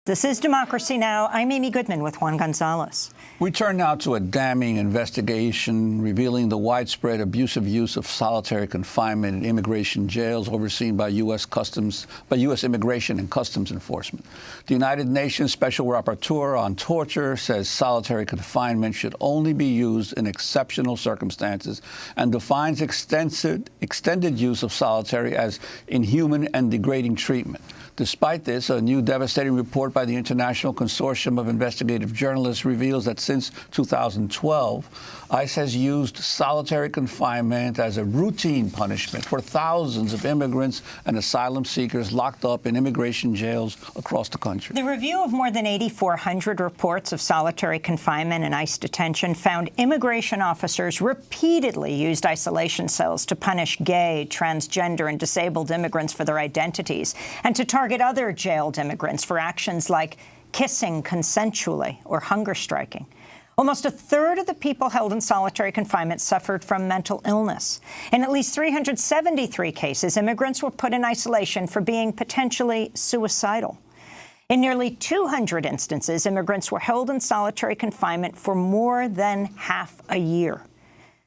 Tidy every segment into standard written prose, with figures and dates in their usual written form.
This is Democracy Now! I'm Amy Goodman with Juan Gonzalez. We turn now to a damning investigation revealing the widespread abusive use of solitary confinement in immigration jails overseen by U.S. Immigration and Customs Enforcement. The United Nations Special Rapporteur on Torture says solitary confinement should only be used in exceptional circumstances and defines extended use of solitary as inhuman and degrading treatment. Despite this, a new devastating report by the International Consortium of Investigative Journalists reveals that since 2012, ICE has used solitary confinement as a routine punishment for thousands of immigrants and asylum seekers locked up in immigration jails across the country. The review of more than 8,400 reports of solitary confinement and ICE detention found immigration officers repeatedly used isolation cells to punish gay, transgender, and disabled immigrants for their identities, and to target other jailed immigrants for actions like kissing consensually or hunger striking. Almost a third of the people held in solitary confinement suffered from mental illness. In at least 373 cases, immigrants were put in isolation for being potentially suicidal. In nearly 200 instances, immigrants were held in solitary confinement for more than half a year.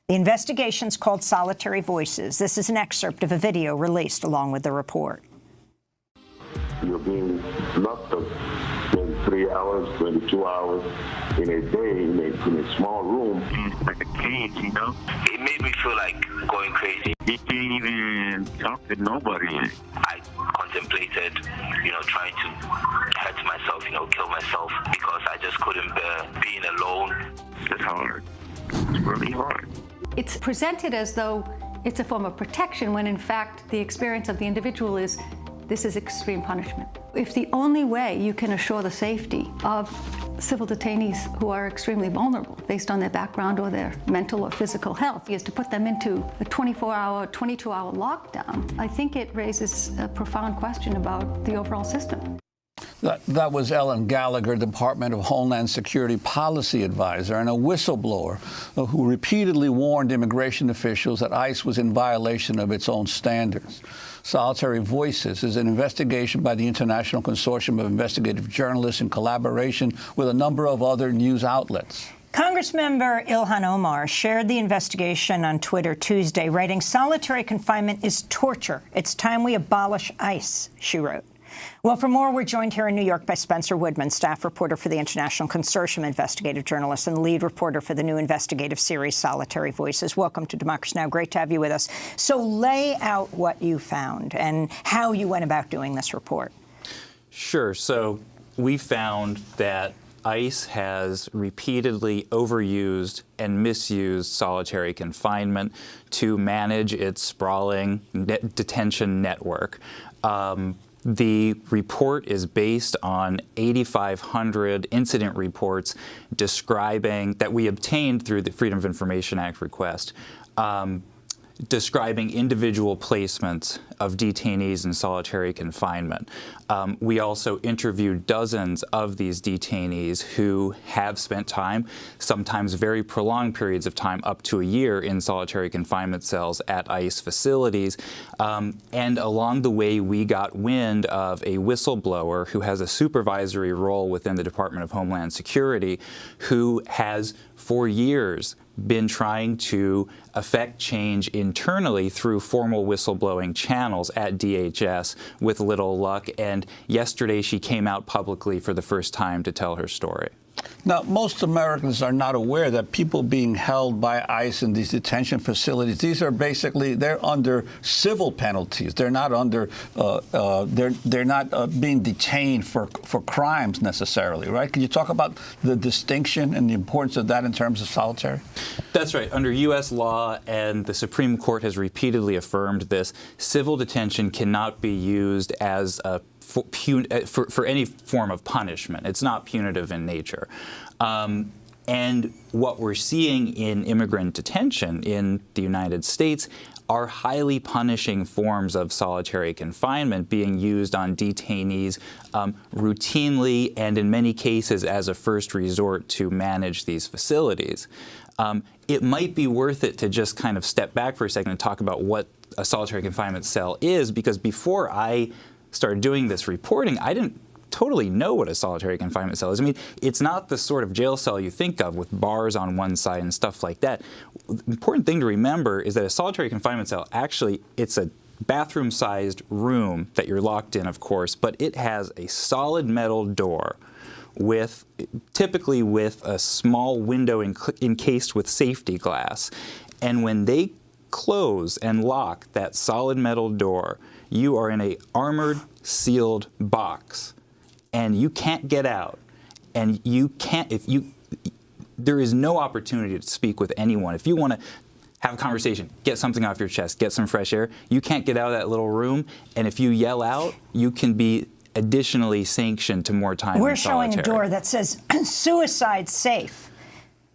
The investigation's called Solitary Voices. This is an excerpt of a video released along with the report. You're being locked up 23 hours, 22 hours in a day in a small room. It's like a cage, you know? It made me feel like going crazy. You can't even talk to nobody. I contemplated, trying to hurt myself, kill myself, because I just couldn't bear being alone. It's hard. It's really hard. It's presented as though it's a form of protection when, in fact, the experience of the individual is this is extreme punishment. If the only way you can assure the safety of civil detainees who are extremely vulnerable based on their background or their mental or physical health is to put them into a 24-hour, 22-hour lockdown, I think it raises a profound question about the overall system. That was Ellen Gallagher, Department of Homeland Security Policy Advisor and a whistleblower who repeatedly warned immigration officials that ICE was in violation of its own standards. Solitary Voices is an investigation by the International Consortium of Investigative Journalists in collaboration with a number of other news outlets. Congressmember Ilhan Omar shared the investigation on Twitter Tuesday, writing, "Solitary confinement is torture. It's time we abolish ICE," she wrote. Well, for more, we're joined here in New York by Spencer Woodman, staff reporter for the International Consortium of Investigative Journalists and lead reporter for the new investigative series Solitary Voices. Welcome to Democracy Now! Great to have you with us. So lay out what you found and how you went about doing this report. Sure. So we found that ICE has repeatedly overused and misused solitary confinement to manage its sprawling detention network. The report is based on 8,500 incident reports that we obtained through the Freedom of Information Act request, describing individual placements of detainees in solitary confinement. We also interviewed dozens of these detainees who have spent time, sometimes very prolonged periods of time, up to a year in solitary confinement cells at ICE facilities. And along the way, we got wind of a whistleblower who has a supervisory role within the Department of Homeland Security, who has for years been trying to affect change internally through formal whistleblowing channels at DHS with little luck. And yesterday she came out publicly for the first time to tell her story. Now, most Americans are not aware that people being held by ICE in these detention facilities, these are basically, they're under civil penalties. They're not under, they're not being detained for crimes necessarily, right? Can you talk about the distinction and the importance of that in terms of solitary? That's right. Under U.S. law, and the Supreme Court has repeatedly affirmed this, civil detention cannot be used as a for any form of punishment. It's not punitive in nature. And what we're seeing in immigrant detention in the United States are highly punishing forms of solitary confinement being used on detainees routinely and in many cases as a first resort to manage these facilities. It might be worth it to just kind of step back for a second and talk about what a solitary confinement cell is, because before I started doing this reporting, I didn't totally know what a solitary confinement cell is. I mean, it's not the sort of jail cell you think of with bars on one side and stuff like that. The important thing to remember is that a solitary confinement cell, actually, it's a bathroom-sized room that you're locked in, of course, but it has a solid metal door typically with a small window encased with safety glass. And when they close and lock that solid metal door, you are in a armored, sealed box, and you can't get out. And you can't, there is no opportunity to speak with anyone. If you want to have a conversation, get something off your chest, get some fresh air, you can't get out of that little room, and if you yell out, you can be additionally sanctioned to more time We're in solitary. showing a door that says suicide safe.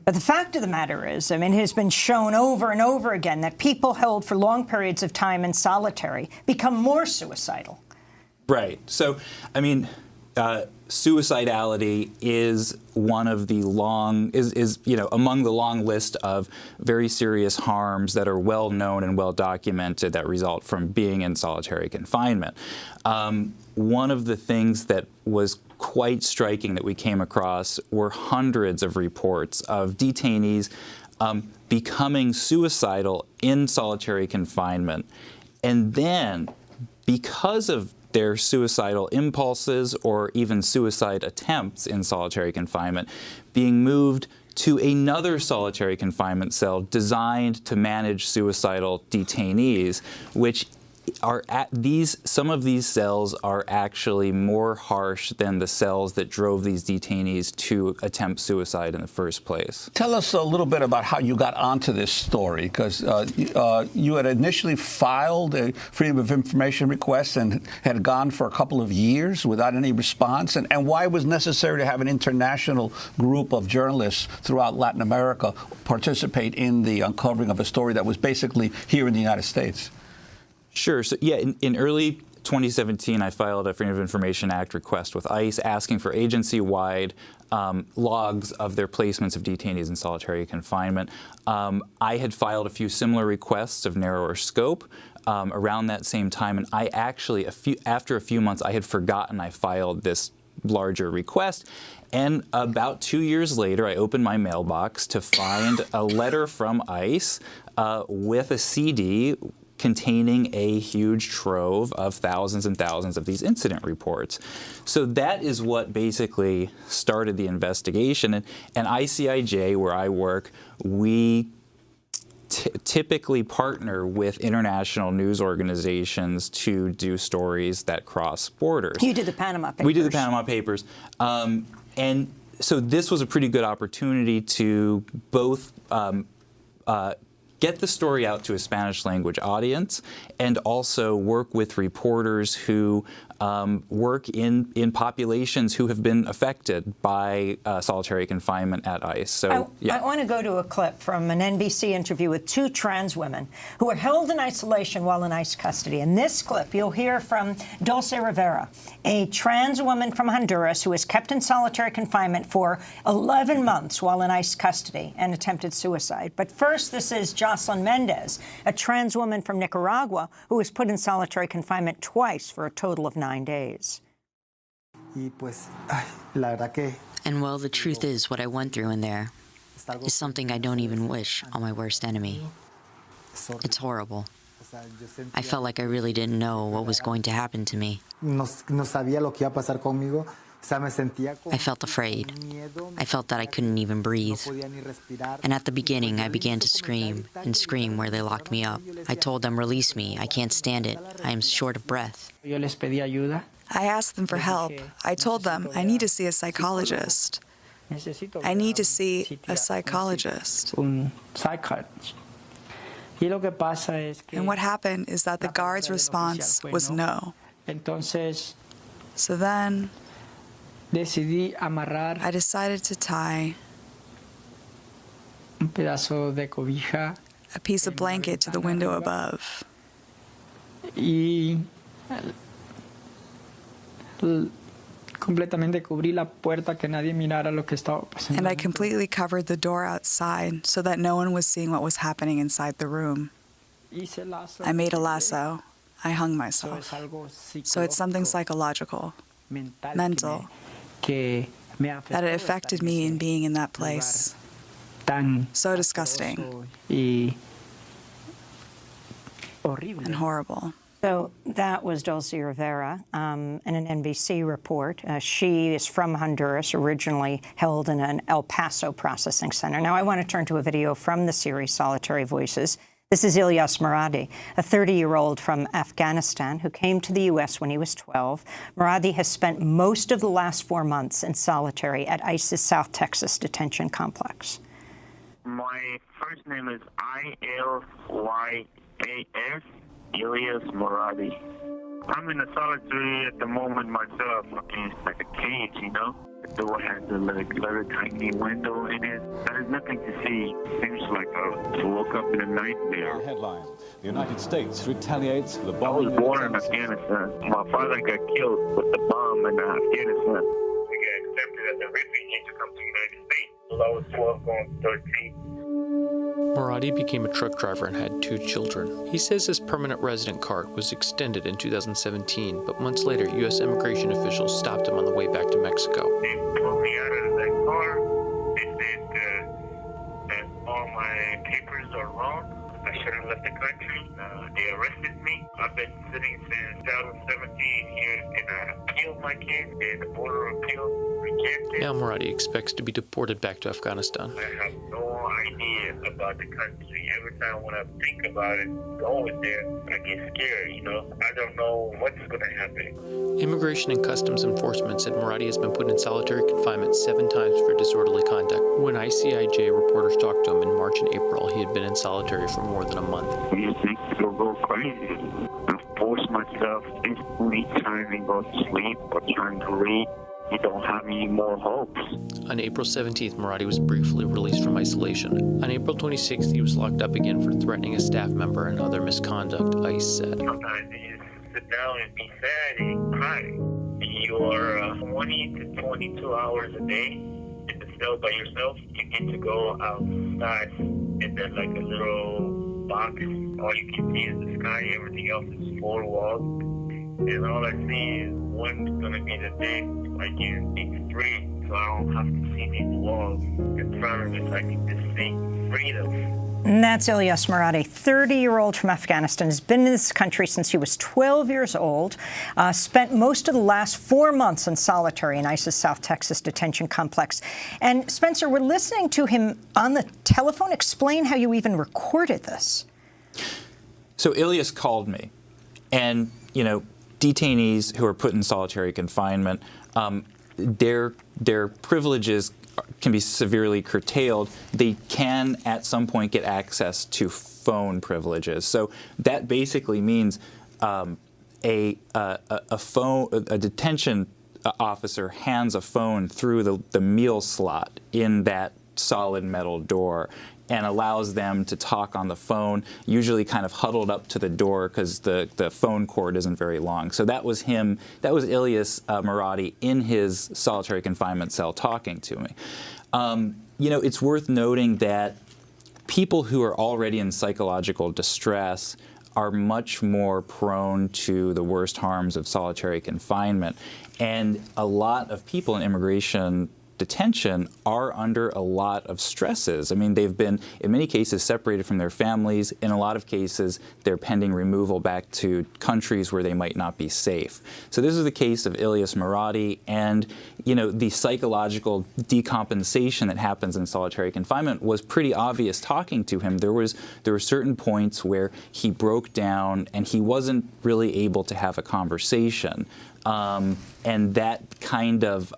But the fact of the matter is, I mean, it has been shown over and over again that people held for long periods of time in solitary become more suicidal. Right. So, I mean, suicidality is one of the among the long list of very serious harms that are well known and well documented that result from being in solitary confinement. One of the things that was quite striking that we came across were hundreds of reports of detainees becoming suicidal in solitary confinement, and then because of their suicidal impulses or even suicide attempts in solitary confinement, being moved to another solitary confinement cell designed to manage suicidal detainees, which are some of these cells are actually more harsh than the cells that drove these detainees to attempt suicide in the first place. Tell us a little bit about how you got onto this story, because you had initially filed a Freedom of Information request and had gone for a couple of years without any response, and why it was necessary to have an international group of journalists throughout Latin America participate in the uncovering of a story that was basically here in the United States. Sure. So, yeah, in early 2017, I filed a Freedom of Information Act request with ICE asking for agency-wide logs of their placements of detainees in solitary confinement. I had filed a few similar requests of narrower scope around that same time, and I actually, after a few months, I had forgotten I filed this larger request. And about 2 years later, I opened my mailbox to find a letter from ICE with a CD containing a huge trove of thousands and thousands of these incident reports. So that is what basically started the investigation. And ICIJ, where I work, we typically partner with international news organizations to do stories that cross borders. You did the Panama Papers. We did the Panama Papers. And so this was a pretty good opportunity to both get the story out to a Spanish language audience and also work with reporters who work in populations who have been affected by solitary confinement at ICE. So, I want to go to a clip from an NBC interview with two trans women who were held in isolation while in ICE custody. In this clip, you'll hear from Dulce Rivera, a trans woman from Honduras who was kept in solitary confinement for 11 months while in ICE custody and attempted suicide. But first, this is Jocelyn Mendez, a trans woman from Nicaragua who was put in solitary confinement twice for a total of 9 days. And well, the truth is, what I went through in there is something I don't even wish on my worst enemy. It's horrible. I felt like I really didn't know what was going to happen to me. I felt afraid. I felt that I couldn't even breathe. And at the beginning, I began to scream and scream where they locked me up. I told them, release me. I can't stand it. I am short of breath. I asked them for help. I told them, I need to see a psychologist. I need to see a psychologist. And what happened is that the guard's response was no. So then I decided to tie a piece of blanket to the window above. And I completely covered the door outside so that no one was seeing what was happening inside the room. I made a lasso. I hung myself. So it's something psychological. mental, that it affected me in being in that place. So disgusting and horrible. So that was Dulce Rivera in an NBC report. She is from Honduras, originally held in an El Paso processing center. Now I want to turn to a video from the series Solitary Voices. This is Ilyas Muradi, a 30-year-old from Afghanistan who came to the U.S. when he was 12. Muradi has spent most of the last 4 months in solitary at ICE's South Texas detention complex. My first name is Ilyas, Ilyas Muradi. I'm in a solitary at the moment myself. It's like a cage, you know? The door has a little tiny window in it. There is nothing to see. Seems like I woke up in a nightmare. Headline: The United States retaliates for the bomb. I was born in Afghanistan. My father got killed with the bomb in Afghanistan. We got accepted as a refugee to come to the United States. So I was 12 going 13. Muradi became a truck driver and had 2 children. He says his permanent resident card was extended in 2017, but months later, U.S. immigration officials stopped him on the way back to Mexico. They pulled me out of that car. They said that all my papers are wrong. I should have left the country. They arrested me. I've been sitting since 2017 here, and I appealed my case, and the Border of Appeal rejected. Now Muradi expects to be deported back to Afghanistan. I have no idea about the country. Every time when I think about it, going there, I get scared, you know? I don't know what's going to happen. Immigration and Customs Enforcement said Muradi has been put in solitary confinement 7 times for disorderly conduct. When ICIJ reporters talked to him in March and April, he had been in solitary for more than a month. You think you'll go crazy. I force myself instantly trying to go to sleep or trying to read. You don't have any more hopes. On April 17th, Muradi was briefly released from isolation. On April 26th, he was locked up again for threatening a staff member and other misconduct, ICE said. Sometimes you just sit down and be sad and cry. You are 20 to 22 hours a day in the cell by yourself. You get to go outside and there's like a little box. All you can see is the sky. Everything else is 4 walls. And all I see is one's gonna be the day I can be free, so I don't have to see these walls in front of me, so I can just see freedom. And that's Ilyas Muradi, 30-year-old from Afghanistan, has been in this country since he was 12 years old, spent most of the last 4 months in solitary in ICE's South Texas detention complex. And Spencer, we're listening to him on the telephone. Explain how you even recorded this. So Ilyas called me, and, you know, detainees who are put in solitary confinement, their privileges can be severely curtailed. They can, at some point, get access to phone privileges. So that basically means a detention officer hands a phone through the meal slot in that solid metal door and allows them to talk on the phone, usually kind of huddled up to the door because the phone cord isn't very long. So that was him, that was Ilyas Muradi in his solitary confinement cell talking to me. You know, it's worth noting that people who are already in psychological distress are much more prone to the worst harms of solitary confinement. And a lot of people in immigration detention are under a lot of stresses. I mean, they've been, in many cases, separated from their families. In a lot of cases, they're pending removal back to countries where they might not be safe. So this is the case of Ilyas Muradi, and, you know, the psychological decompensation that happens in solitary confinement was pretty obvious talking to him. There were certain points where he broke down and he wasn't really able to have a conversation. And that kind of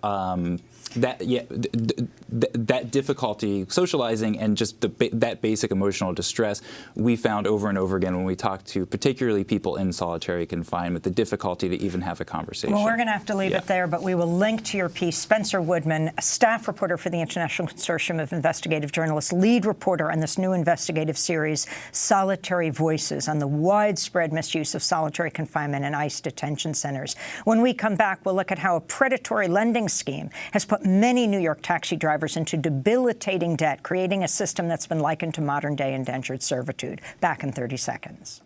that difficulty socializing and just that basic emotional distress we found over and over again when we talked to particularly people in solitary confinement, the difficulty to even have a conversation. Well, we're going to have to leave it there, but we will link to your piece. Spencer Woodman, a staff reporter for the International Consortium of Investigative Journalists, lead reporter on this new investigative series, Solitary Voices, on the widespread misuse of solitary confinement in ICE detention centers. When we come back, we'll look at how a predatory lending scheme has put many New York taxi drivers into debilitating debt, creating a system that's been likened to modern-day indentured servitude. Back in 30 seconds.